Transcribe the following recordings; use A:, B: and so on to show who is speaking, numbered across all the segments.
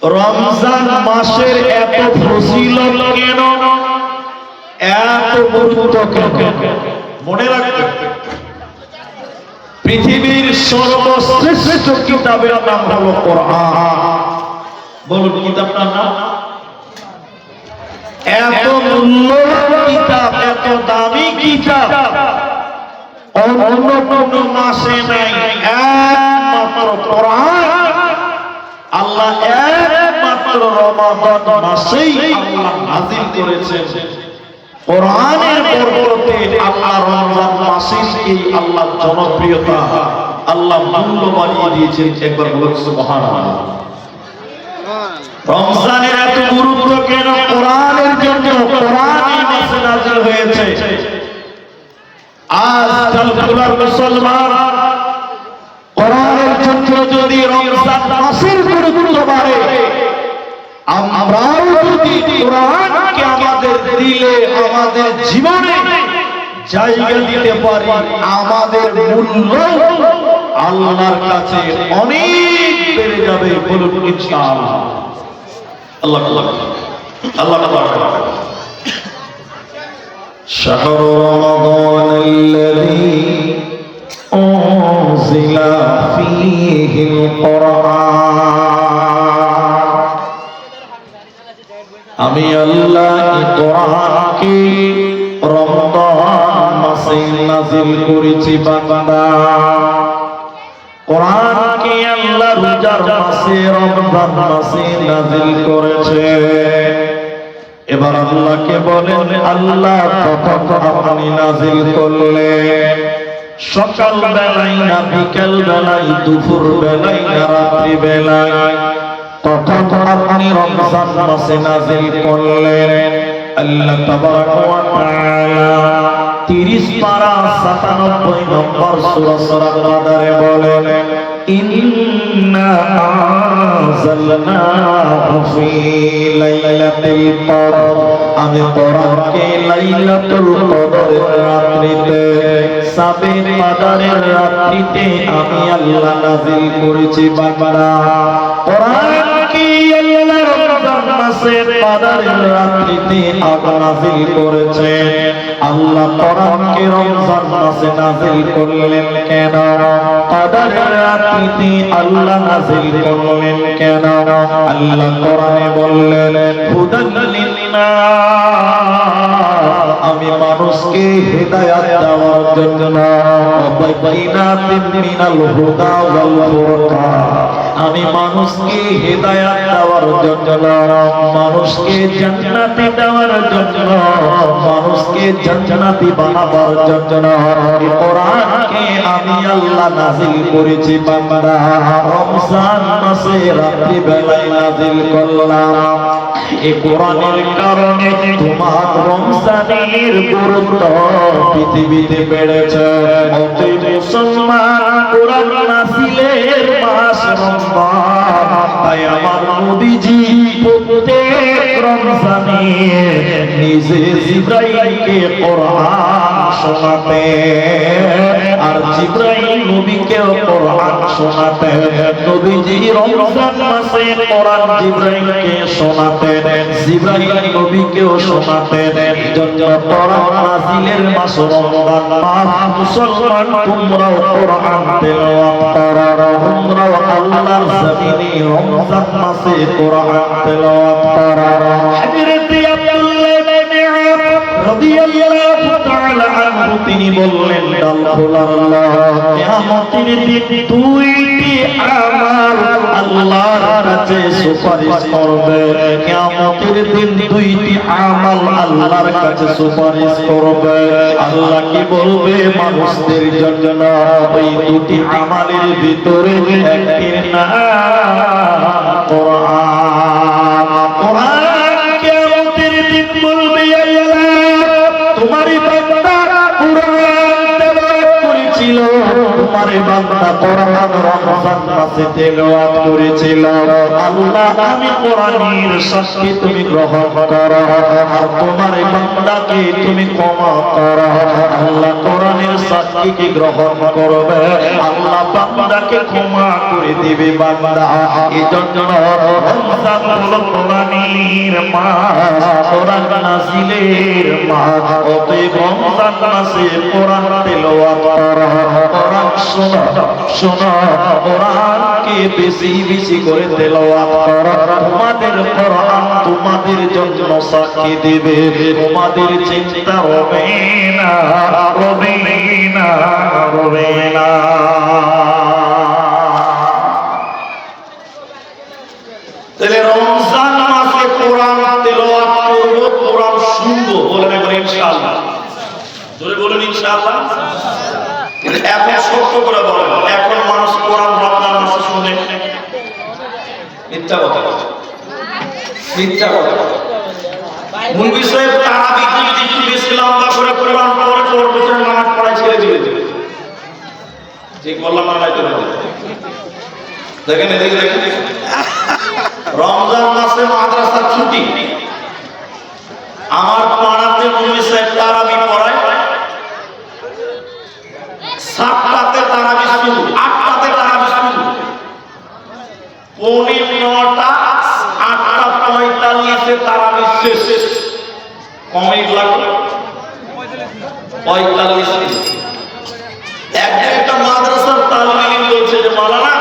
A: রমজান মাসের এত ফজিলত কেন, এত গুরুত্ব কেন? মনে রাখবেন, পৃথিবীর সর্বশ্রেষ্ঠ কিতাবের নাম হলো কোরআন। বলুন কিতাবটার নাম। এত মূল্যবান কিতাব, এত দামি কিতাব অন্য কোন মাসে নাই, একমাত্র কোরআন আল্লাহ একমাত্র রমাদান মাসেই আল্লাহ নাযিল করেছেন। কোরআনের বরকতে আল্লাহ রমজান মাসেই আল্লাহ জনপ্রিয়তা, আল্লাহ মূল্য বাড়িয়ে দিয়েছেন। একবার বলুন সুবহানাল্লাহ। রমজানের এত গুরুত্ব কেন? কোরআনের জন্য। কোরআন এই মাসে নাযিল হয়েছে। আজকাল পুরা মুসলমান কোরআনের জন্য যদি রমজান মাসের গুরুত্ব বাড়ে, আমরাও যদি কোরআনকে আমাদের দিলে, আমাদের জীবনে জায়গা দিতে পারি, আমাদের মূল্য আল্লাহর কাছে অনেক বেড়ে যাবে। বলুন ইনশাআল্লাহ। আল্লাহ আল্লাহ আল্লাহ আল্লাহ। শাহর রমাদান আল্লাযী উনজিলা ফীহিল কুরআন। আমি আল্লাহ এই কোরআনকে রমজান মাসে নাযিল করেছি বান্দা। কোরআনকে আল্লাহ রোজার মাসে, রমজান মাসে নাযিল করেছে। এবার আল্লাহকে বলেন, আল্লাহ কখন আপনি নাযিল করলেন? সকাল বেলায় না বিকেল বেলায়, দুপুর বেলায় না রাত্রি বেলায়? কখন আপনি রমজান মাসে নাযিল করলেন? আল্লাহ তাবারাক ওয়া তাআলা 30 পারা 97 নম্বর সূরা সূরা কাদারে বলেন, ইন্না আনজালনাহু ফী লাইলাতিল কদর। আমি কোরআনকে লাইলাতুল কদরের রাত্রিতে, সাবে কদরের রাত্রিতে আমি আল্লাহ নাযিল করেছি বান্দা। কোরআনকে আল্লাহ রমজান মাসের কদরের রাত্রিতে আল্লাহ নাযিল করেছেন। আল্লাহ কোরআনকে রমজান মাসে নাযিল করলেন কেন? কদরের রাত্রিতে আল্লাহ নাযিল করলেন কেন? আল্লাহ কোরআনে বললেন, হুদাল লিন্নাস। আমি মানুষকে হিদায়াত দেওয়ার জন্য, বাইনাতিন মিনাল হুদা ওয়াল ফুরকান। আমি মানুষকে হিদায়াত দেওয়ার জন্য, মানুষকে জান্নাতে দেওয়ার জন্য, মানুষকে জান্নাতি বানাবার জন্য এই কোরআনকে আমি আল্লাহ নাযিল করেছি বান্দা। রমজান মাসে রাত্রি বেলায় নাযিল করলাম। এই কোরআনের কারণে তোমার রমজানের গুরুত্ব পৃথিবীতে বেড়েছে। অতএব মুসলমান, কোরআন নাযিলের মাস রমজান। তাই আমার নবীজি প্রত্যেক রমজানে নিজে জিবরাইলকে কোরআন শোনাতেন, আর জিবরাইল নবীকেও কোরআন শোনাতেন। নবীজি রমজান মাসে কোরআন জিবরাইলকে শোনাতেন, জিবরাইল নবীকেও শোনাতেন। জন্য কোরআন নাযিলের মাস রমজান মাস। মুসলমান, তোমরাও কোরআন তেলাওয়াত করো, তোমরাও আল্লাহর জমিনে রমজান মাসে কোরআন তেলাওয়াত করো। হযরত আব্দুল্লাহ ইবনে আমর রাদিয়াল্লাহু তাআলা আনহু তিনি বললেন, আল্লাহ কিয়ামতের দিন দুইটি আমল আল্লাহর কাছে সুপারিশ করবে। কিয়ামতের দিন দুইটি আমল আল্লাহর কাছে সুপারিশ করবে। আল্লাহ কি বলবে মানুষদের জন্য? ওই দুটি আমলের ভিতরে একটির নাম কোরআন। কোরআন কিয়ামতের দিন বলবে, আল্লাহ তোমারই বান্দা কোরআন তেলাওয়াত করেছিল, তোমারই বান্দা কোরআন রমজান মাসে তেলাওয়াত করেছিল। আল্লাহ আমি কোরআনের সাক্ষী, তুমি গ্রহণ করো, আর তোমার বান্দাকে তুমি ক্ষমা করো। আল্লাহ কোরআনের সাক্ষীকে গ্রহণ করবে, আল্লাহ বান্দাকে ক্ষমা করে দিবে বান্দা। এজন্য রমজান হলো কোরআনের মাস, কোরআন নাযিলের মাস। অতএব রমজান মাসে কোরআন তেলাওয়াত করা, কোরআন শোনা, কোরআনকে বেশি বেশি করে তেলাওয়াত করা। তোমাদের কোরআন তোমাদের জন্য সাক্ষী দেবে, তোমাদের চিন্তা হবে না, হবে না, হবে না। তাহলে রমজান মাসে কোরআন তেলাওয়াত করব, কোরআন শুনবো, বলেন একবার ইনশাআল্লাহ। জোরে বলুন ইনশাআল্লাহ। কিন্তু এখন সত্য করে বলেন, এখন মানুষ কোরআন রমজান মাসে শুনে? মিথ্যা কথা, মিথ্যা কথা। মূল বিষয়ে তারাবি যদি একটু বেশি লম্বা করে কোরআন পড়ে তোর বছর নামাজ পড়ায় ছেড়ে দিবে, ঠিক বললাম না? দেখেন এদিকে দেখেন, রমজান মাসে মাদ্রাসা ছুটি, আমার পাড়াতে মৌলভী সাহেব তারাবি পড়ায়। 7টাতে তারাবি শুরু, 8টাতে তারাবি শুরু, 9:45, 8:45 তারাবি শেষ। কমিট লাগলো 45 মিনিট। একটা মাদ্রাসার তালিম বলছে যে মাওলানা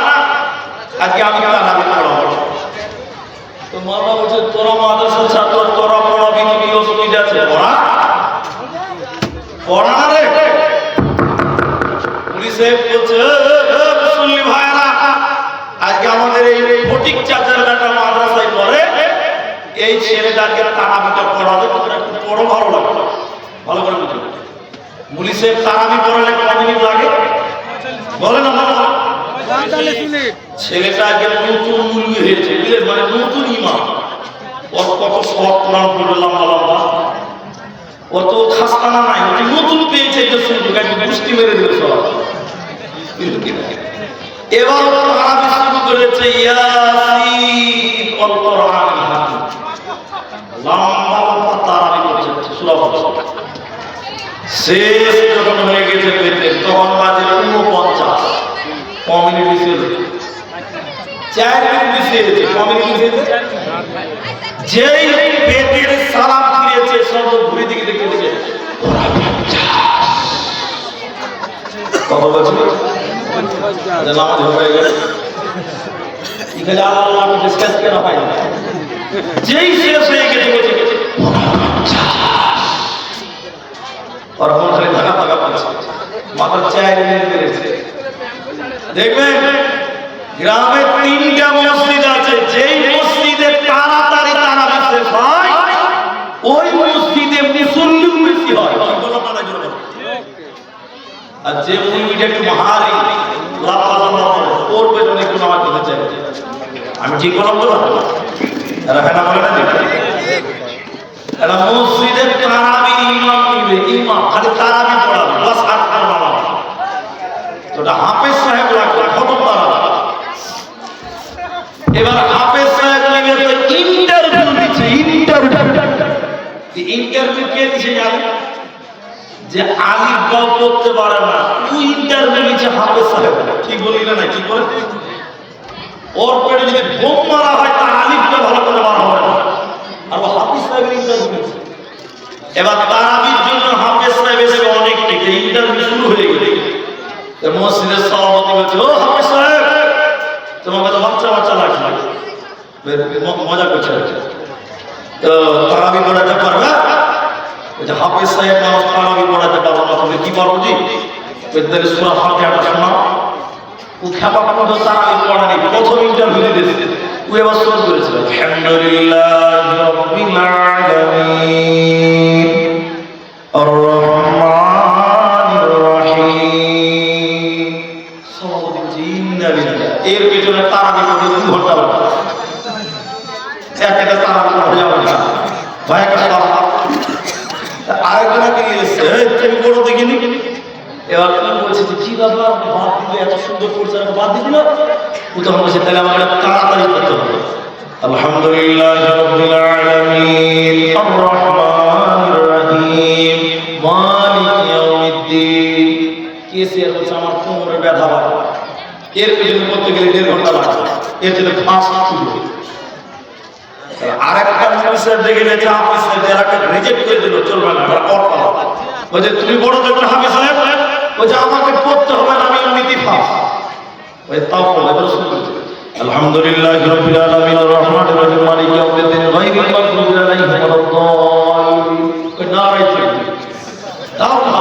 A: আজকে আমি তারাবি পড়াবো। তো মাওলানা বলছে তোরা মাদ্রাসার ছাত্র, তোরা পড়াবি, কি অসুবিধা আছে? পড়া, পড়া না রে। পুলিশে বলছে মুসল্লি ভাইরা, আজকে আমাদের এই ফটিক চাচার বেটা মাদ্রাসায় পড়ে, এই ছেলেটাকে তারাবিটা পড়াবে, তোমরা একটু পড়ো, ভালো লাগে, ভালো করে বুঝো। পুলিশে তারাবি পড়ালে কত মিনিট লাগে বলে না? ছেলেটা আগে নতুন মুরগি হয়েছে, বুঝলেন, মানে নতুন ইমাম, কত সব কোরআন পড়ে লম্বা লম্বা, অত খাস্তানা নাই, নতুন পেয়েছে, গোষ্ঠী মেরে দিল সব। এবার তারাবি শুরু করেছে, ইয়াসিন ওয়াল কুরআনিল হাকিম, লম্বা লম্বা তারাবি করছে সূরা ফাতিহা। শেষ যখন হয়ে গেছে পেতে, তখন বাজে 49, কমিউনিটি শেষ, 4 মিনিট মিশিয়েছে, কমিউনিটি শেষ। যেই পেটের সালাম ফিরেছে, সব ঘুরে দিকে দেখেছে, কত বছর নামাজ হয়ে গেল, আল্লাহ শেষ কেন হয় না? যেই শেষ হয়ে গেছে মাত্র 4 মিনিট বেড়েছে। দেখবেন গ্রামে 3টা মসজিদ আছে, যেই মসজিদে তাড়াতাড়ি তারাবি শেষ হয়, ওই মসজিদে মুসল্লি বেশি হয়। আর যে মুসলিমটা একটু ভারী লাফা লাফা করে, ওর পেছনে একটু নামাজ পড়তে চাই। আমি ঠিক বললাম তো? এরা হেনা বলে না, এরা মসজিদের তারাবি ইমাম নিবে, ইমাম খালি তারাবি পড়াবে, বাস আর নামাজ। ওটা হাফেজ সাহেব লাগবে, খতম তারাবি। এবার হাফেজ সাহেব নিবে তো ইন্টারভিউ দিচ্ছে, ইন্টারভিউ কে দিচ্ছে জানেন? যে আলিফ বাও করতে পারে না, ওই ইন্টারভিউ দিচ্ছে হাফেজ সাহেব। ঠিক বলি না? ঠিক বলে? ওর পেটে যদি বোম মারা হয়, তার আলিফটা ভালো করে মারা হবে না, আর ও হাফেজ সাহেবের ইন্টারভিউ দিচ্ছে। এবার তারাবির জন্য হাফেজ সাহেব এসে অনেক টিকে, ইন্টারভিউ শুরু হয়ে গেছে। মসজিদের সভাপতি বলছে, ও হাফেজ সাহেব, তোমাকে তো বাচ্চা বাচ্চা লাগছে, মজা করছে, তো তারাবি পড়াতে পারবে? হাফেজ সাহেব মানুষ তারাবি পড়াতে পারবো না, তুমি কি পারবো? জি সূরা ফাতিহাটা শোনাও। ও খেপা পর্যন্ত তারাবি পড়ানি, প্রথম ইন্টারভিউ দিয়েছে, ও এবার শুরু করেছিল আলহামদুলিল্লাহ রাব্বিল আলামিন আর রহমানির রহিম। সভাপতি বলছে ইন্না লিল্লাহ। এর পেছনে তারাবি পড়তে 2 ঘন্টা লাগে, একটা তারাবি পড়ে যাবে না ভাই, একটা আরেকজনকে নিয়ে এসছে, তুমি পড়ো দেখিনি। এবার তুমি বলছে যে কি বাবা বাদ দিলে, এত সুন্দর করছে, বাদ দিবি না? ও তখন বলছে তাহলে আমাকে তাড়াতাড়ি করতে হবে। আলহামদুলিল্লাহ রাব্বিল আলামিন আর রহমানির রহিম মালিক ইয়াউমিদ্দিন। কেসে বলছে আমার কোমরে ব্যথা হয়, এর পেছনে করতে গেলে 1.5 ঘন্টা লাগবে, এর জন্য ফাস্ট শুরু। আরেকটা অফিসার দেখে গেছে হাফিজ সাহেব যারাকে রিজেক্ট করে দিল, চলবে না, ওরা পড়তা ওই যে তুমি বড় দেখো হাফিজ সাহেব, ওই যে আমাকে পড়তে হবে না, আমি এমনিতেই পাস। ওই তাও বলে শুনতে আলহামদুলিল্লাহ রাব্বিল আলামিন আর রহমানির রহিম মালিকি ইয়াউমিদ্দিন গায়রিল মাগদুবি আলাইহিম ওয়ালাদ-দাল্লিন। ওই নারায়ে তাকবীর দাও না,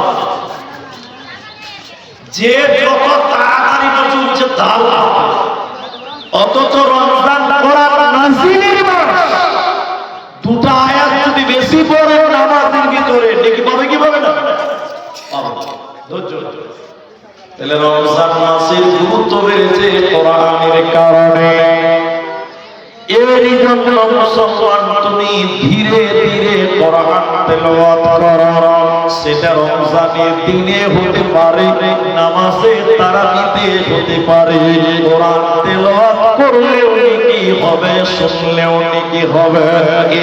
A: যে যত তাড়াতাড়ি বলছে দাও, অথচ রমজান কোরআন নাযিলের মাস, দুটো আয়াত যদি বেশি পড়ে নামাজের ভিতরে নেকি পাবে কি পাবে না? ধৈর্য। তাহলে রমজান মাসের গুরুত্ব বেড়েছে কোরআনের কারণে। এরই জন্য মুসলমান তুমি ধীরে ধীরে কোরআন তেলাওয়াত করো। সেটা রমজানের দিনে হতে পারে, নামাজে তারাবিতে হতে পারে। কোরআন তেলাওয়াত করলেও নেকি হবে, শুনলেও নেকি হবে।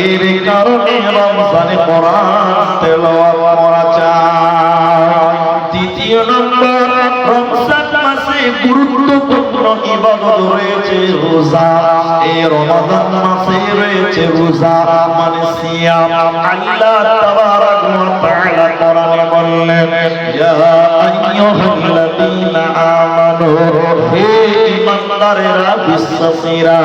A: এর কারণে রমজানে কোরআন তেলাওয়াত করা চাই। দ্বিতীয় নম্বর, রমজান মাসে গুরুত্বপূর্ণ ইবাদত রয়েছে রোজা। এই রমজান মাসে রয়েছে রোজা মানে সিয়াম। আল্লাহ তাবারাক ওয়া তাআলা কোরআনে বললেন, ইয়া আইয়ুহাল্লাযীনা আমানু, হে ঈমানদারেরা, বিশ্বাসীরা,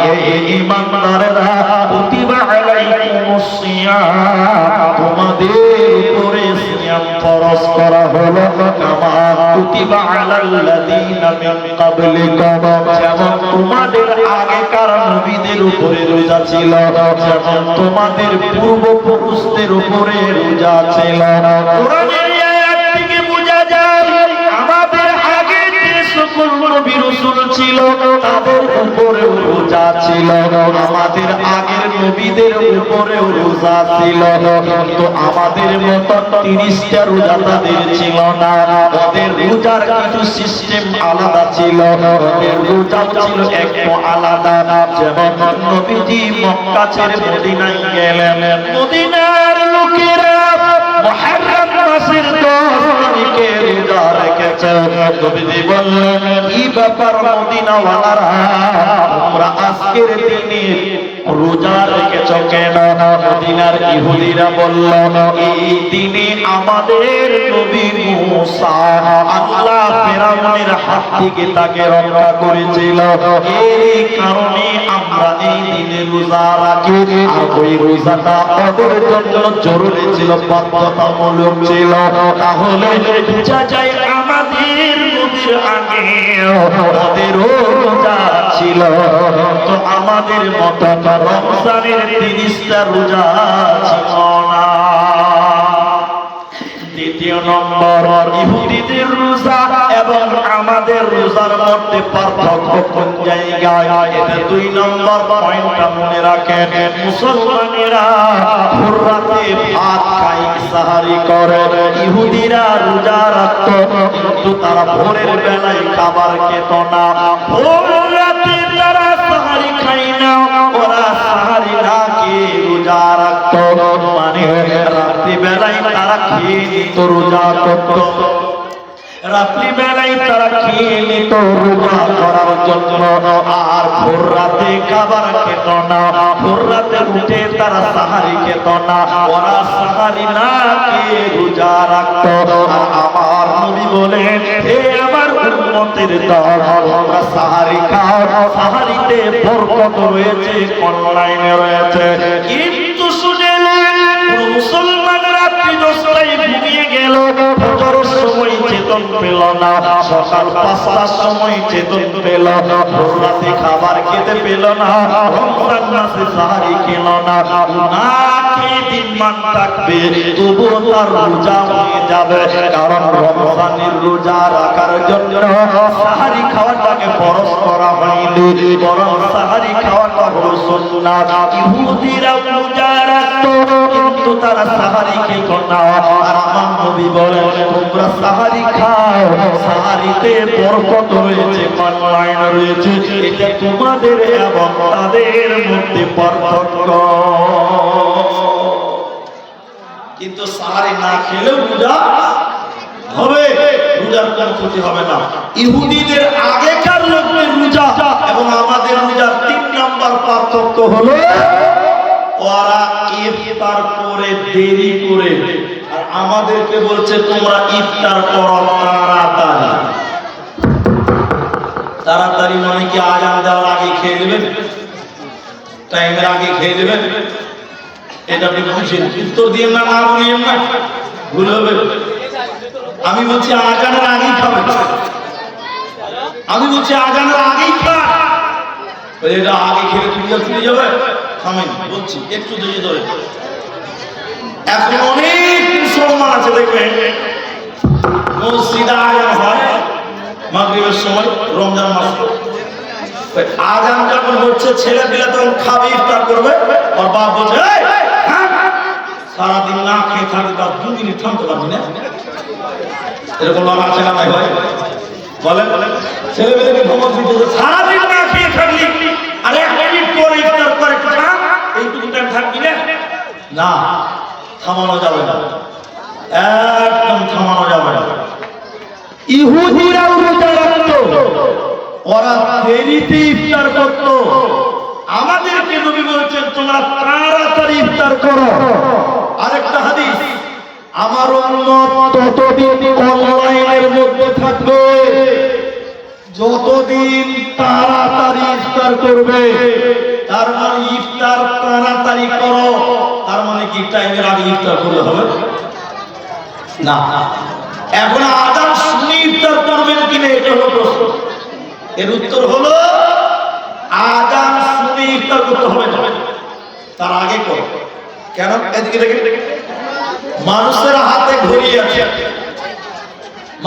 A: হে ঈমানদারেরা, কুতিবা আলাইকুমুস সিয়াম, তোমাদের উপরে সিয়াম ফরজ করা হলো, কামা কুতিবা আলাল্লাযীনা মিন ক্বাবলিকুম, যেমন তোমাদের আগেকার নবীদের উপরে রোজা ছিল, যেমন তোমাদের পূর্বপুরুষদের উপরে রোজা ছিল। কোরআনের আয়াত থেকে বোঝা যায় আমাদের আগে যে সকল নবী রাসূল ছিল তাদের উপরে রোজা ছিল, আমাদের আগের নবীদের উপরে রোজা ছিল। কিন্তু আমাদের মতো 30টা রোজা তাদের ছিল না। ওদের রোজার কিছু সিস্টেম আলাদা ছিল, ওদের রোজা ছিল একটু আলাদা। যেমন নবীজি মক্কা ছেড়ে মদিনায় গেলেন, মদিনার লোকেরা মুহররম মাসের 10 তারিখে রোজা রেখেছে। নবীজি বললেন, কি ব্যাপার মদিনাওয়ালারা, তোমরা আজকের দিনে রোজা রেখেছ কেন? মদিনার ইহুদিরা বলল, এই দিনে আমাদের নবী মুসা আল্লাহ ফিরআউনের হাত থেকে তাকে রক্ষা করেছিল, এই কারণে আমরা এই দিনে রোজা রাখি। আর ওই রোজাটা ওদের জন্য জরুরি ছিল, বাধ্যতামূলক ছিল। তাহলে বোঝা যায় আমাদের নবীর আগে ওদেরও রোজা ছিল। তো আমাদের মতো রমজানের 30টা রোজা ছিল না। দ্বিতীয় নম্বর, ইহুদিদের রোজা এবং আমাদের রোজার মধ্যে পার্থক্য কোন জায়গায়? এটা 2 নম্বর পয়েন্টটা মনে রাখেন। মুসলমানেরা ভোর রাতে ভাত খায়, সাহারি করে। ইহুদিরা রোজা রাখত কিন্তু তারা ভোরের বেলায় খাবার খেত না। ভোর রাতে তারা সাহারি খায় না, ওরা সাহারি না খেয়ে রোজা রাখত। মানে রাত্রি বেলায় তারা খেয়ে নিত, রোজা করত। রাত্রি বেলায় তারা খেয়ে নিত রোজা করার জন্য, আর ভোর রাতে খাবার খেত না। ভোর রাতে উঠে তারা সাহারি খেত না, ওরা সাহারি না খেয়ে রোজা রাখত। আর আমার নবী বলেন, হে আমার উম্মতের দল, তোমরা সাহারি খাও, সাহারিতে বরকত রয়েছে, কল্যাণ রয়েছে। কিন্তু শুনেলেন মুসলমান রাত্রি 10টায় ঘুমিয়ে গেল, ফজরের সময় চেতন পেল না, সকাল 5টার সময় চেতন পেল, ভোর রাতে খাবার খেতে পেল না, রমজান মাসে সাহারি খেল না, না খেয়ে দিনমান থাকবে, তবুও তার রোজা হয়ে যাবে। কারণ রমজানের রোজা রাখার জন্য সাহারি খাওয়াটাকে ফরজ করা হয়নি, বরং সাহারি খাওয়াটা হলো সুন্নাত। ইহুদিরা রোজা রাখত কিন্তু তারা সাহারি খেত না। আর আমার নবী বলেন, তোমরা সাহারি খাও, সাহারিতে বরকত রয়েছে, কল্যাণ রয়েছে। এটা তোমাদের এবং তাদের মধ্যে পার্থক্য। কিন্তু সাহারি না খেলেও রোজা হবে, রোজার কোনো ক্ষতি হবে না। ইহুদিদের আগেকার লোকদের রোজা এবং আমাদের রোজার 3 নম্বর পার্থক্য হলো ওরা ইফতার করে দেরি করে, আর আমাদেরকে বলছে তোমরা ইফতার করো তাড়াতাড়ি। তাড়াতাড়ি মানে কি আজান দেওয়ার আগে খেয়ে নেবেন, টাইমের আগে খেয়ে নেবেন? এটা আপনি বুঝছেন? উত্তর দিয়ে না না বলিয়েন না, ভুল হবে। আমি বলছি আজানের আগেই খাবে, আমি বলছি আজানের আগেই খা। এটা আগে খেলে তুমি ফিরে যাবে। থামেন বলছি, একটু ধীরে ধরে। এখন অনেক মুসলমান আছে দেখবেন মসজিদে আজান হয় মাগরিবের সময়, রমজান মাস। আজান যখন হচ্ছে ছেলে পিলে তখন খাবে, ইফতার করবে, আর বাপ বলছে সারাদিন না খেয়ে থাকবে, তার 2 মিনিট থামতে পারবি না। এরকম লোক আছে না ভাই? বলেন ছেলে মেয়েকে ধমক দিতে, সারাদিন না খেয়ে থাকলি আর 1 মিনিট পরে ইফতার করে এইটুকু টাইম থাকবি না? না, থামানো যাবে না, একদম থামানো যাবে না। ইহুদিরাও রোজা রাখতো, ওরা দেরিতে ইফতার করত। আমাদেরকে নবী বলেছেন তোমরা তাড়াতাড়ি ইফতার করো। আরেকটা হাদিস, আমার উম্মত ততদিন অনলাইনের মধ্যে থাকবে যতদিন তাড়াতাড়ি ইফতার করবে। তার মানে ইফতার তাড়াতাড়ি করো, তার মানে কি টাইমের আগে ইফতার করলে হবে না? এখন আজান শুনে ইফতার করবেন কিনা এটা হলো প্রশ্ন। এর উত্তর হলো আজান শুনে ইফতার করতে হবে না, তার আগে করো। কেন? এদিকে দেখে, মানুষের হাতে ঘড়ি আছে,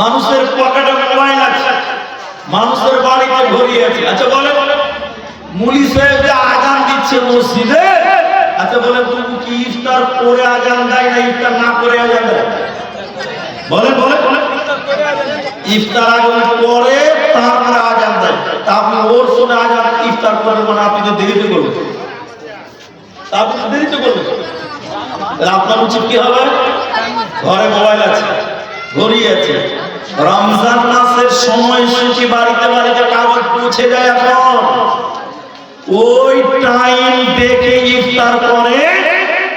A: মানুষের পকেটে মোবাইল আছে, মানুষের বাড়িতে ঘড়ি আছে। আচ্ছা বলে মুলি সাহেব যে আজান দিচ্ছে মসজিদে, আচ্ছা বলে তুমি কি ইফতার করে আজান দেয় না ইফতার না করে আজান দেয়? বলে বলে ইফতার আগে করে তারপরে আজান দেয়। তা আপনি ওর শুনে আজান ইফতার করবেন মানে আপনি তো দেরিতে করবেন, আপনি তো দেরিতে করবেন। আপনার উচিত কি হবে? ঘরে মোবাইল আছে, ঘড়ি আছে, রমজান মাসের সময়সূচি বাড়িতে বাড়িতে কাগজ পৌঁছে যায়। এখন ওই টাইম দেখে ইফতার করে,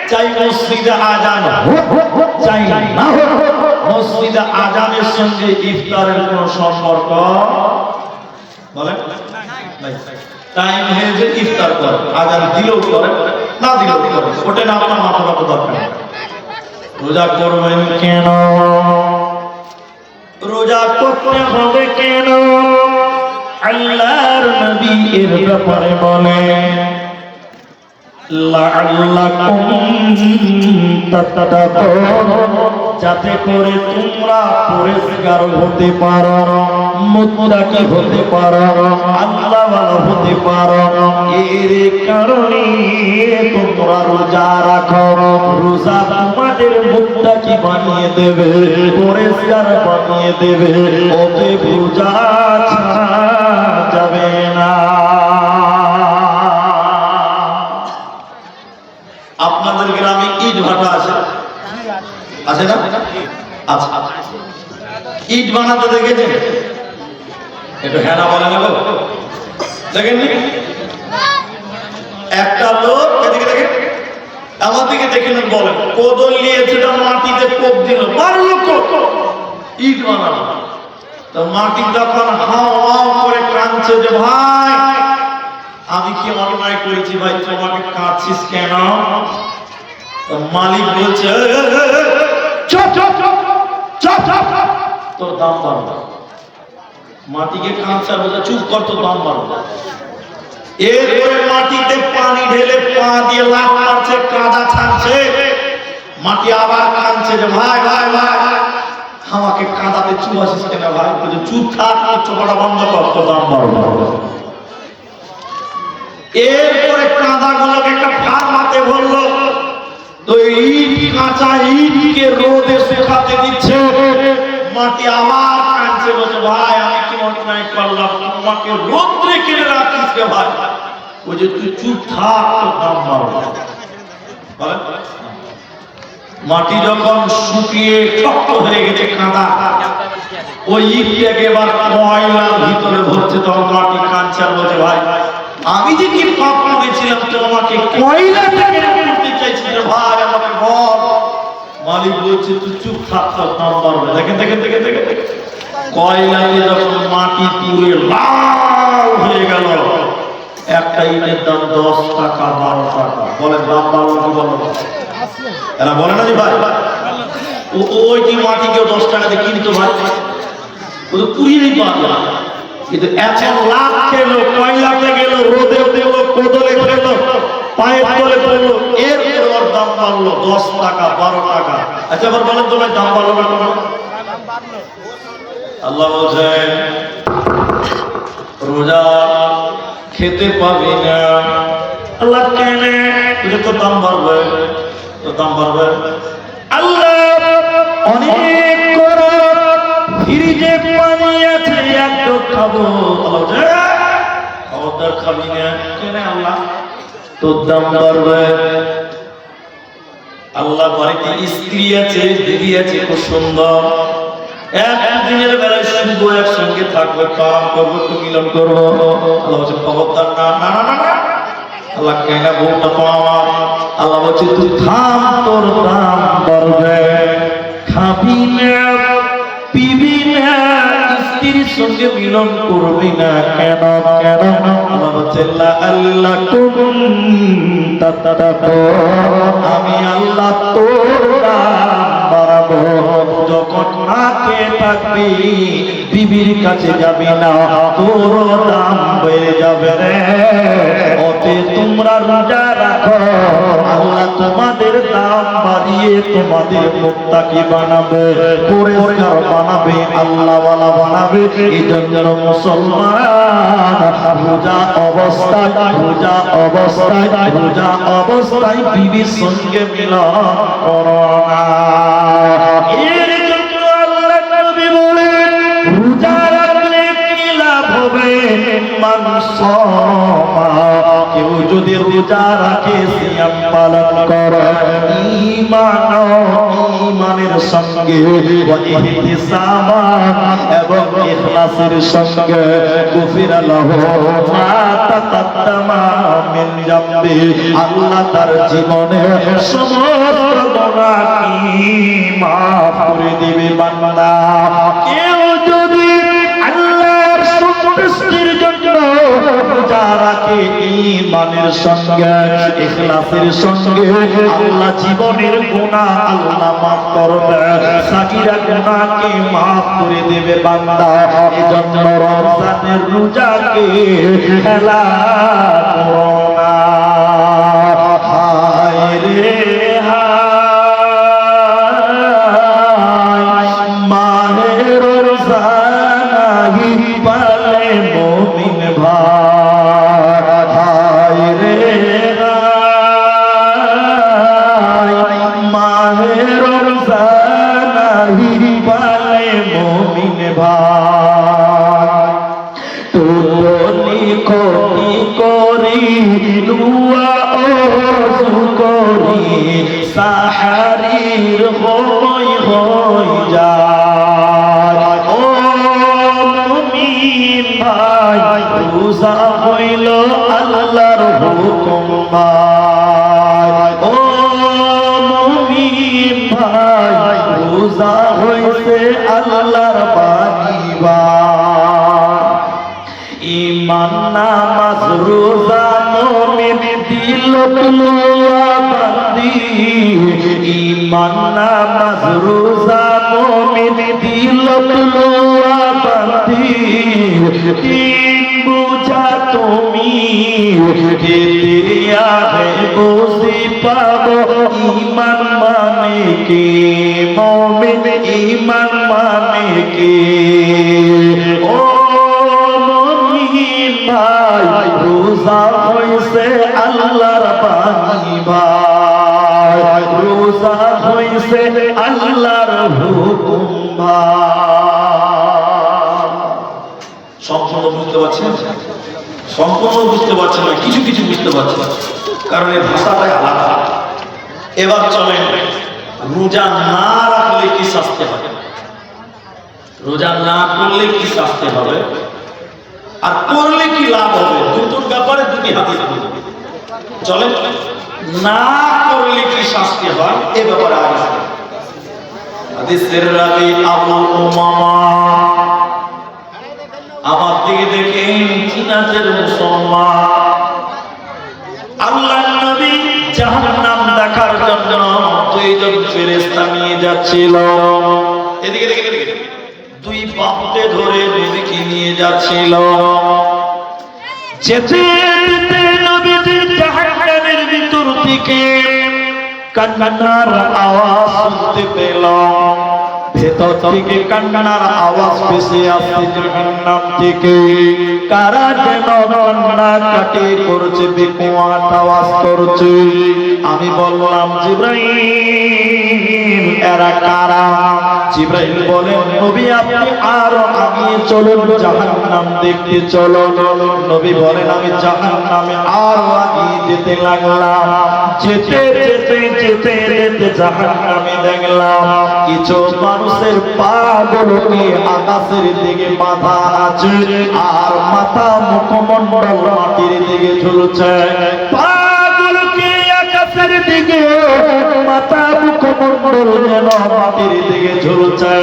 A: চাই মসজিদে আজান চাই না, মসজিদে আজানের সঙ্গে ইফতারের কোন সম্পর্ক বলে টাইম হয়েছে ইফতার করে, আজান দিলেও করে না দিলেও করে, ওটা না আপনার মাথা ব্যথা দরকার। রোজা করবেন কেন? রোজা করতে হবে কেন? আল্লাহর নবী এর ব্যাপারে বলেন যাতে করে তোমরা পরিষ্কার হতে পারো, মুত্তাকি হতে পারো, আল্লাহওয়ালা হতে পারো। এর কারণে তোমরা রোজা রাখো। রোজা তোমাদের মুত্তাকি বানিয়ে দেবে, পরিষ্কার বানিয়ে দেবে। অতএব রোজা ছাড়া যাবে না। আপনাদের গ্রামে ইট ভাটা আছে, আছে না? আচ্ছা, ইট বানাতে দেখেছেন? একটু হ্যাঁ না বলেন, দেখেননি? একটা লোক এদিকে দেখেন, আমার দিকে দেখেন, বলেন কোদল নিয়েছে, মাটিতে কোপ দিল, 12 লক্ষ ইট বানানো। তো মাটি তখন হাও হাও করে কাঁদছে যে ভাই আমি কি অন্যায় করেছি ভাই, তোমাকে কাঁদছিস কেন? মালিক বলছে তোর দাম বাড়বে। মাটিকে কাঁদছে, বলছে চুপ কর, তোর দাম বাড়বে। এরপরে মাটিতে পানি ঢেলে পা দিয়ে লাফ মারছে, কাদা ছাড়ছে। মাটি আবার কাঁদছে যে ভাই ভাই ভাই আমাকে কাদাতে চুবাছিস কেন ভাই? বলছে চুপ থাক, চোখটা বন্ধ কর, তোর দাম বাড়বে। এরপরে কাঁদা গুলোকে একটা ফার্মাতে ভরলো, তো ইট কাঁচা ইটকে রোদে শুকাতে দিচ্ছে। মাটি আবার কাঁদছে, বলছে ভাই আমি কি অন্যায় করলাম, তোমাকে রোদ্রে কিনে রাখিস রে ভাই? বলছে তুই চুপ থাক, তোর দাম বাড়বে। মাটি যখন শুকিয়ে শক্ত হয়ে গেছে কাঁদা, ওই ইটটাকে এবার ময়লার ভিতরে ভরছে, তখন মাটি কাঁদছে আর বলছে ভাই আমি যে কি পাপ করেছিলাম, তোমাকে কয়লা থেকে বলছে তুই চুপ থাক, তোর দাম বাড়বে। দেখেন দেখেন দেখেন দেখেন দেখেন, কয়লাতে যখন মাটি পুড়ে লাল হয়ে গেল, একটা ইটের দাম 10 টাকা 12 টাকা। বলেন দাম বাড়লো কি বলো? এরা বলে না যে ভাই ওইটি মাটি কেউ 10 টাকা দিয়ে কিনত ভাই, ও তো পুড়িয়েই পারল না। কিন্তু এখন লাখ খেলো, কয়লাতে গেল, রোদে গেল, কোদলে গেল, পায়ের তলে পড়লো, এর ওর দাম বাড়লো 10 টাকা 12 টাকা। আচ্ছা আবার বলেন তো ভাই দাম বাড়লো না কেন? আল্লাহ বলছেন রোজা খেতে পাবি না। আল্লাহ কেন? তো দাম বাড়বে, তো দাম বাড়বে। আল্লাহ অনেক করে ফ্রিজে পানি আছে, একটু খাবো, খবরদার খাবি না। কেন আল্লাহ? তোর দাম বাড়বে। আল্লাহ বাড়িতে স্ত্রী আছে, দিদি আছে, খুব সুন্দর, একদিনের বেলায় শুধু একসঙ্গে থাকবে, কাম করবো, মিলন করবো। আল্লাহ বলছে খবরদার না না না না। আল্লাহ কেন? বউটা তো আমার। আল্লাহ বলছে তুই থাম, তোর দাম বাড়বে। খাবি না, পিবি না, স্ত্রীর সঙ্গে মিলন করবি না। কেন? কেন? আল্লাহ বলছে আল্লাহ আমি আল্লাহ তোর দাম বাড়াবো। যখন না খেয়ে থাকবি, বিবির কাছে যাবি না, তোর দাম বেড়ে যাবে রে। ওতে তোমরা রোজা রাখো, আল্লাহ তোমাদের দাম বাড়িয়ে তোমাদের মুত্তাকি বানাবে, পরিষ্কার বানাবে, আল্লাহওয়ালা বানাবে। এই জন্য মুসলমান রোজা অবস্থায় বিবির সঙ্গে মিলন করো না। এর জন্য আল্লাহ নবী বলেন রোজা রাখলে কি লাভ হবে? কেউ যদি রোজা রাখে, সিয়াম পালন করে, ঈমানের সঙ্গে এবং ইখলাসের সঙ্গে, গুফিরা লাহু মা তাকাদ্দামা মিন যামবি, আল্লাহ তার জীবনে সমস্ত গুনাহ মাফ করে দিবে বান্দা। কেউ যদি আল্লাহর সন্তুষ্টির জন্য রোজা রাখে, ঈমানের সঙ্গে, ইখলাসের সঙ্গে, আল্লাহ জীবনের গুনাহ আল্লাহ মাফ করবে, সাগীরা গুনাহকে মাফ করে দেবে বান্দা। এজন্য রমজানের রোজাকে হেলা করো না। হায় রে হায়, মাহে রমজান আহি পালে মুমিন ভাই। হায় রে হায়, মাহে রমজান আহি পালে মুমিন ভাই। তুলি করি করি দুয়া ওযু করি, সাহারির হই যায়। ও মুমিন ভাই, রোজা হইল আল্লাহর হুকুম ভাই। ও মুমিন ভাই, রোজা হইছে আল্লাহর বাণী ভাই। ঈমান নামাজ রোজা মুমিন দিল তুলুয়া বান্দি, ঈমান নামাজ রোজা মুমিন দিল তুলুয়া বান্দি। তিন বুঝা তুমি খেলিয়া হে বুঝি পাবো, ঈমান মানে কি মুমিন, ঈমান মানে কি। ও ভাই, রোজা হইছে আল্লাহর বাণী ভাই, রোজা হইছে আল্লাহর হুকুম ভাই। সম্পূর্ণ বুঝতে পারছেন? সম্পূর্ণ বুঝতে পারছেন না, কিছু কিছু বুঝতে পারছেন, কারণ এই ভাষাটাই আলাদা। এবার চলেন, রোজা না রাখলে কি শাস্তি হবে, রোজা না করলে কি শাস্তি হবে, আর করলে কি লাভ হবে, দুটোর ব্যাপারে দুটি হাদিস বলবো। চলেন, না করলে কি শাস্তি হয় এ ব্যাপারে আগে হাদিসের রাবি আবু উমামা আমার দিকে দেখেন চিনাতের মুসলমান আল্লাহর নবী জাহান্নাম দেখার জন্য দুইজন ফেরেশতা নিয়ে যাচ্ছিল এদিকে দেখে দুই বাহুতে ধরে নবীকে নিয়ে যাচ্ছিল যেতে যেতে নবীজি জাহান্নামের ভিতর থেকে কান্নার আওয়াজ শুনতে পেল ভেতর থেকে কান্নার আওয়াজ ভেসে আসছে জাহান্নাম থেকে কারা যেন কান্নাকাটি করছে বেকুয়াট আওয়াজ করছে আমি বললাম জিবরাইল এরা কারা জিবরাইল বলেন নবী আপনি আরো আগিয়ে চলুন জাহান্নাম দেখতে চলুন নবী বলেন আমি জাহান্নামে আরো আগিয়ে যেতে লাগলাম যেতে যেতে যেতে যেতে জাহান্নামে দেখলাম কিছু মানুষের পা গুলোকে আকাশের দিকে বাঁধা আছে আর মাথা মুখমণ্ডল মাটির দিকে ঝুলছে পা গুলোকে আকাশের দিকে মাথা মুখমণ্ডল যেন মাটির দিকে ঝুলছে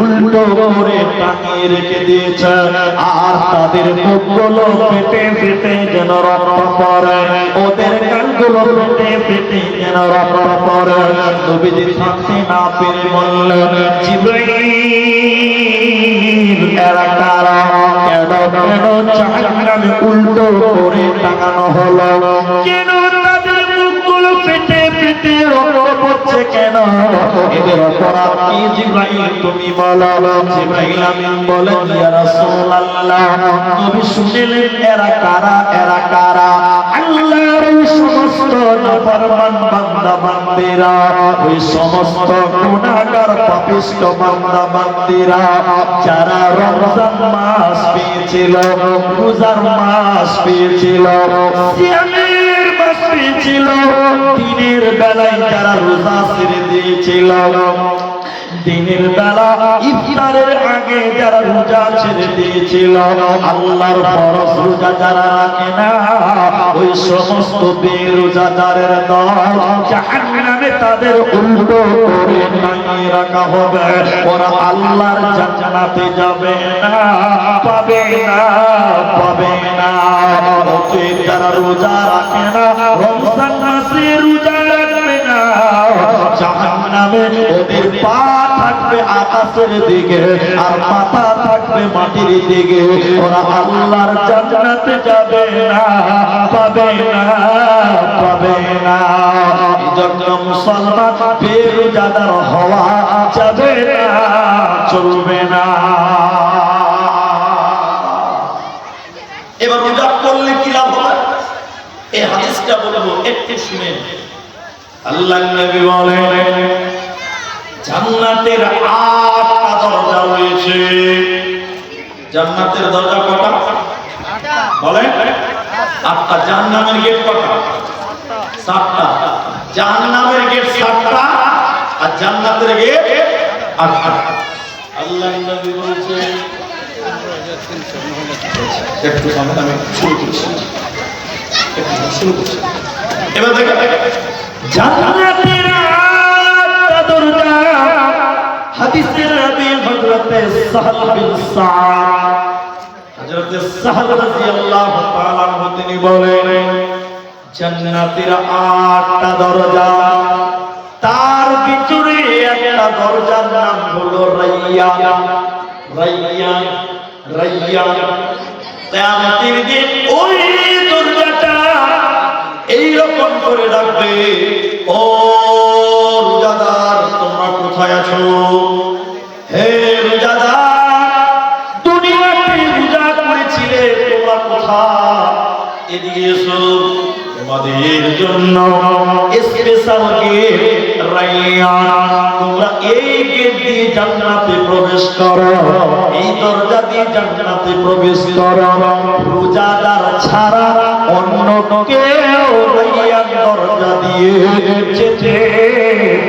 A: উল্টো করে টাঙিয়ে রেখে দিয়েছে আর তাদের মুখগুলো ফেটে ফেটে যেন রক্ত পড়ে ওদের কানগুলো ফেটে ফেটে যেন রক্ত পড়ে নবীজি থাকতে না পেরে বললেন জিবরাইল এরা কারা কেন কেন জাহান্নামে উল্টো করে টাঙানো হলো কেন তাদের মুখগুলো ফেটে ফেটে রক্ত পড়ছে কেন এদের অপরাধ কি জিবরাইল তুমি বলো জিবরাইল আমিন বলেন ইয়া রাসূলুল্লাহ নবী শুনলেন এরা কারা আল্লাহর সমস্ত নাফরমান বান্দা বান্দিরা ওই সমস্ত গুনাহগার পাপিষ্ট বান্দা বান্দিরা যারা রমজান মাস পেয়েছিল রোজার মাস পেয়েছিল সিয়ামের মাস পেয়েছিল দিনের বেলায় যারা রোজা ছেড়ে দিয়েছিল দিনের বেলা ইফতারের আগে যারা রোজা ছেড়ে দিয়েছিল আল্লাহর ফরজ রোজা যারা রাখে না ওই সমস্ত বেরোজাদারের দল জাহান্নামে তাদের উল্টো করে টাঙিয়ে রাখা হবে ওরা আল্লাহর জান্নাতে যাবে না পাবে না অতএব যারা রোজা রাখে না রমজান মাসে রোজা রাখবে না জাহান্নামে ওদের পা থাকবে আকাশের দিকে আর মাথা থাকবে মাটির দিকে ওরা আল্লাহর জান্নাতে যাবে না পাবে না এজন্য মুসলমান বেরোজাদার হওয়া যাবে না চলবে না এবার রোজা করলে কি লাভ হবে এই হাদিসটা বলবো একটু শুনেন আল্লাহর নবী বলেন জান্নাতের 8টা দরজা রয়েছে জান্নাতের দরজা কয়টা বলেন 8টা জাহান্নামের গেট কয়টা 7টা জাহান্নামের গেট 7টা আর জান্নাতের গেট 8টা আল্লাহর নবী বলেছেন একটু আমি শুরু করছি এবার দেখেন জান্নাতের 8টা দরজা হাদিসের রাবি হযরতে সাহল বিন সাদ হযরতে সাহল রাদিয়াল্লাহু তাআলা আনহু তিনি বলেন জান্নাতের 8টা দরজা তার ভিতরে একটা দরজার নাম হলো রায়্যান কিয়ামতের দিন ওই দরজাটা এই রকম করে ডাকবে ও রোজাদার তোমরা কোথায় আছো হে রোজাদার দুনিয়াতে রোজা করেছিলে তোমরা কোথায় এদিকে এসো তোমাদের জন্য স্পেশাল গেট রায়্যান তোমরা এই গেট দিয়ে জান্নাতে প্রবেশ করো এই দরজা দিয়ে জান্নাতে প্রবেশ করো রোজাদার ছাড়া অন্য কেউ রায়্যান দরজা দিয়ে যেতে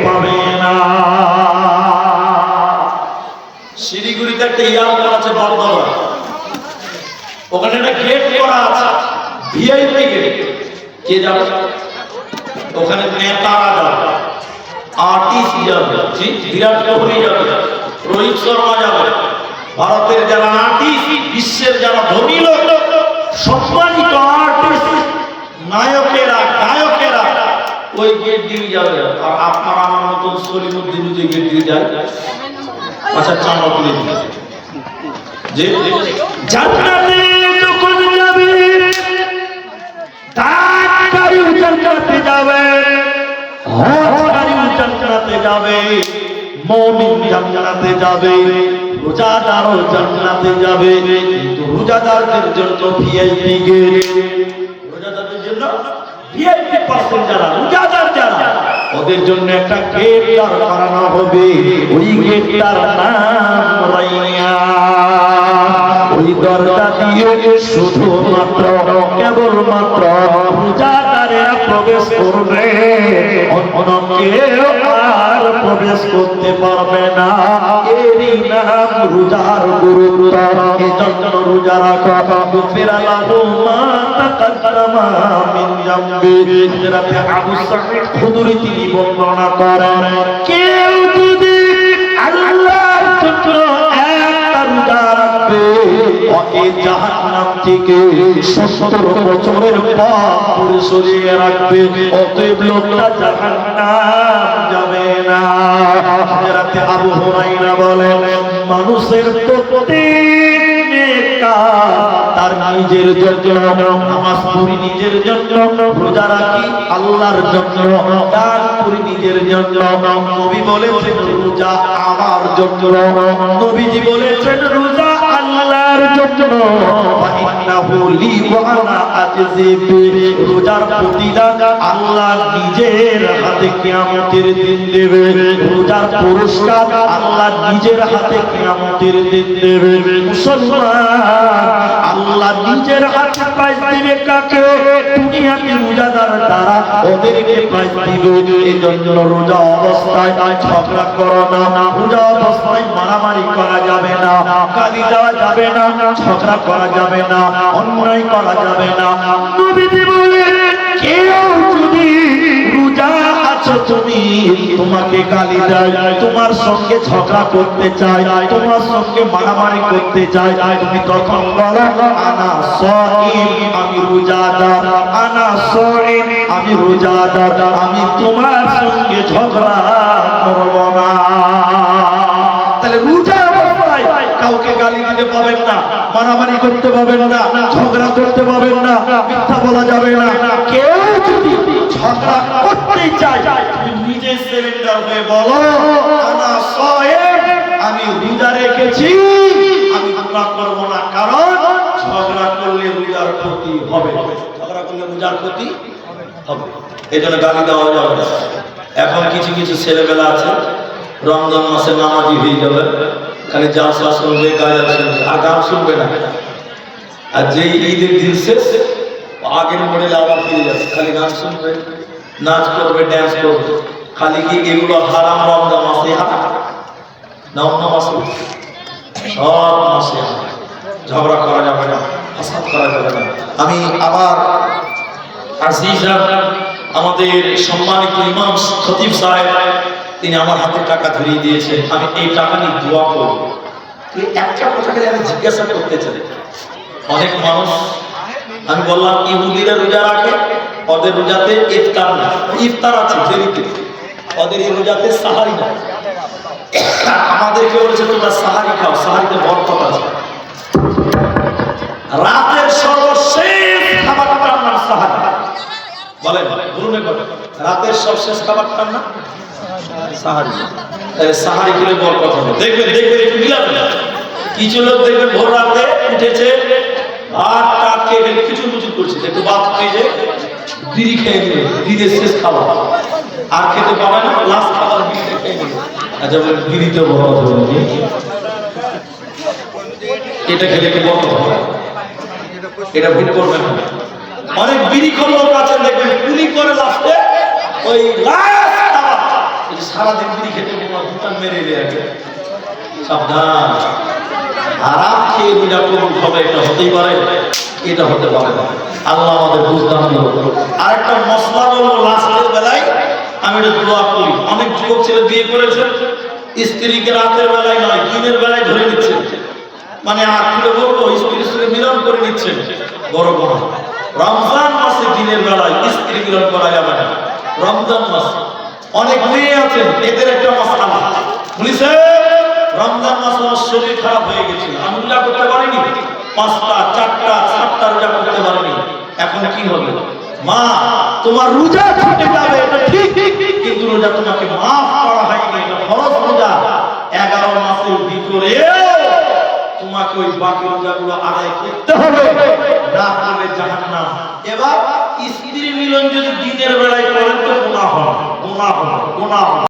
A: পাবে না শিলিগুড়িতে একটা এয়ারপোর্ট আছে বন্দর ওখানে একটা গেট করা আছে ভিআইপি গেট কে যাবে ওখানে নেতারা যাবে আর্টিস্ট যাবে, বিরাট কোহলি যাবে, রোহিত শর্মা যাবে, ভারতের যারা আর্টিস্ট, বিশ্বের যারা ধনী লোক, সম্মানিত আর্টিস্ট, নায়কেরা, গায়কেরা ওই গেট দিয়ে যাবে। আর আপনার আমার মতন সলিমুদ্দিন যে গেট দিয়ে যায়, আচ্ছা চামড়া তুলে দিয়ে যে জান্নাতে যখন যাবে, তাড়াতাড়ি জান্নাতে যাবে, হজকারী জান্নাতে যাবে, মুমিন জান্নাতে যাবে, রোজাদারও জান্নাতে যাবে। কিন্তু রোজাদারদের জন্য ভিআইপি গেট, রোজাদারদের জন্য ভিআইপি পার্সন যারা রোজাদার যারা, ওদের জন্য একটা গেট দাঁড় করানো হবে। ওই গেটটার নাম রাইয়ান। ওই দরজা দিয়ে শুধুমাত্র কেবলমাত্র রোজাদারেরা প্রবেশ করবে, অন্য কেউ আর প্রবেশ করতে পারবে না। এরই নাম রোজার গুরুত্ব। এজন্য রোজা রাখা গুফিরা লাহু মা তাকাদ্দামা মিন যামবি। হযরত আবু সাঈদ খুদরি তিনি বর্ণনা করেন, কেউ যদি আল্লাহর জন্য একটা রোজা রাখবে, ওকে জাহান্নাম থেকে 70 বছরের পাপ পুরো সরিয়ে রাখবে। অতএব লোকটা জাহান্নাম যাবে না। হযরত আবু হুরায়রা বলেন, মানুষের প্রত্যেক নেক কাজ তার নিজের জন্য, নামাজ পড়ি নিজের জন্য, রোজা রাখি আল্লাহর জন্য, দান করি নিজের জন্য। নবী বলেছেন রোজা আমার জন্য, নবীজি বলেছেন রোজা আল্লাহর জন্য। ইন্নাহু লি ওয়া আনা আজজি বি। রোজার প্রতিদান আল্লাহ নিজের হাতে কিয়ামতের দিন দেবে। রোজার পুরস্কার আল্লাহ নিজের হাতে কিয়ামতের দিন দেবে। মুসলমান, আল্লাহ নিজের হাতে প্রাইজ দিবে কাকে? দুনিয়াতে রোজাদার দ্বারা ওদেরকে প্রাইজ দিবে। এই জন্য রোজা অবস্থায় ঝগড়া করো না, রোজা অবস্থায় মারামারি করা যাবে না, গালি দেওয়া যাবে না, ঝগড়া করা যাবে না, অন্যায় করা যাবে না। নবীজি বলে, কেউ যদি রোজা আছো তুমি, তোমাকে গালি দেয়, তোমার সঙ্গে ঝগড়া করতে চায়, তোমার সঙ্গে মারামারি করতে চায়, তুমি তখন বলো আনা সাঈম, আমি রোজাদার, আনা সাঈম, আমি রোজাদার, আমি তোমার সঙ্গে ঝগড়া করব না। তাহলে রোজা অবস্থায় কাউকে গালি দিতে পাবেন না, মারামারি করতে পাবেন না, ঝগড়া করতে পাবেন না, মিথ্যা বলা যাবে না। কেউ যদি ঝগড়া করতে চায়, তুমি নিজে সারেন্ডার হয়ে বলো আনা সাঈম, আমি রোজা রেখেছি, আমি গুনাহ করব না। কারণ ঝগড়া করলে রোজার ক্ষতি হবে, ঝগড়া করলে রোজার ক্ষতি হবে। এজন্য গালি দেওয়া যাবে না। এখন কিছু কিছু ছেলেবেলা আছে রমজান মাসে নামাজি হয়ে যাবে, খালি জালসা শুনবে, গায়ক শুনবে, আর গান শুনবে না। আর যেই ঈদের দিন শেষ, আগের মডেলে আবার ফিরে যাবে, খালি গান শুনবে, নাচ করবে, ড্যান্স করবে। খালি কি এগুলো হারাম রমজান মাসে না অন্য মাসে? সব মাসে ঝগড়া করা যাবে না, ফাসাদ করা যাবে না। আমি আবার আমাদের সম্মানিত ইমাম খতিব সাহেব, তিনি আমার হাতে টাকা ধরিয়ে দিয়েছেন। আমি এই টাকা নিয়ে দোয়া করব। একটা কথাকে আমি জিজ্ঞাসা করতে চাই, অনেক মানুষ, আমি বললাম ইহুদিরা রোজা রাখে, ওদের রোজাতে ইফতার না, ইফতার আছে দেরিতে, ওদের এই রোজাতে সাহারি না। আমাদেরকে বলেছে তোমরা সাহারি খাও, সাহারিতে বরকত আছে। রাতের সর্বশেষ খাবারটার নাম সাহারি। বলেন বলুন, রাতের সর্বশেষ খাবারটার নাম সাহারি। তাহলে সাহারি খেলে বরকত হবে। দেখবেন দেখবেন একটু মিলাবেন। কিছু লোক দেখবেন ভোর রাতে উঠেছে, ভাত টাত খেয়ে খিচুড় মুচুর করছে, একটু ভাত খেয়ে বিড়ি খেয়ে নেবে, বিড়ির শেষ খাবার আর খেতে পাবে না, লাস্ট খাবার বিড়িতে খেয়ে নেবে। আচ্ছা বলেন বিড়িতে বরকত হবে? এটা খেলে কি বরকত হবে? এটা ভুল করবেন না। অনেক বিড়ি খোর লোক আছেন দেখবেন, কুলি করে লাস্টে ওই লাস্ট খাবার, সারাদিন বিড়ি খেতে দুটান মেরে এলে সাবধান। আরাম খেয়ে রোজা কবুল হবে, এটা হতেই পারে? এটা হতে পারে না। আল্লাহ আমাদের বুঝদান দিল। আরেকটা মশলা বলবো লাস্টের বেলায়, আমি এটা দোয়া করি। অনেক যুবক ছেলে বিয়ে করেছে, স্ত্রীকে রাতের বেলায় নয় দিনের বেলায় ধরে নিচ্ছে, মানে আর খুলে বলবো স্ত্রীর সঙ্গে মিলন করে নিচ্ছে, বড় বড় রমজান মাসে দিনের বেলায় স্ত্রী মিলন করা যাবে না। রমজান মাসে অনেক মেয়ে আছেন, এদের একটা মাসআলা বলিছে, রমজান মাসে আমার শরীর খারাপ হয়ে গেছিল, আমি রোজা করতে পারিনি, 5টা 4টা 7টা রোজা করতে পারিনি, এখন কি হবে? মা তোমার রোজা ছুটে যাবে এটা ঠিক, কিন্তু রোজা তোমাকে মাফ করা হয়নি, এটা ফরজ রোজা। 11 মাসের ভিতরে তোমাকে ওই বাকি রোজাগুলো আদায় করতে হবে, না করলে জাহান্নাম। এবার স্ত্রী মিলন যদি দিনের বেলায় করেন তো গুনাহ হবে, গুনাহ হবে, গুনাহ হবে।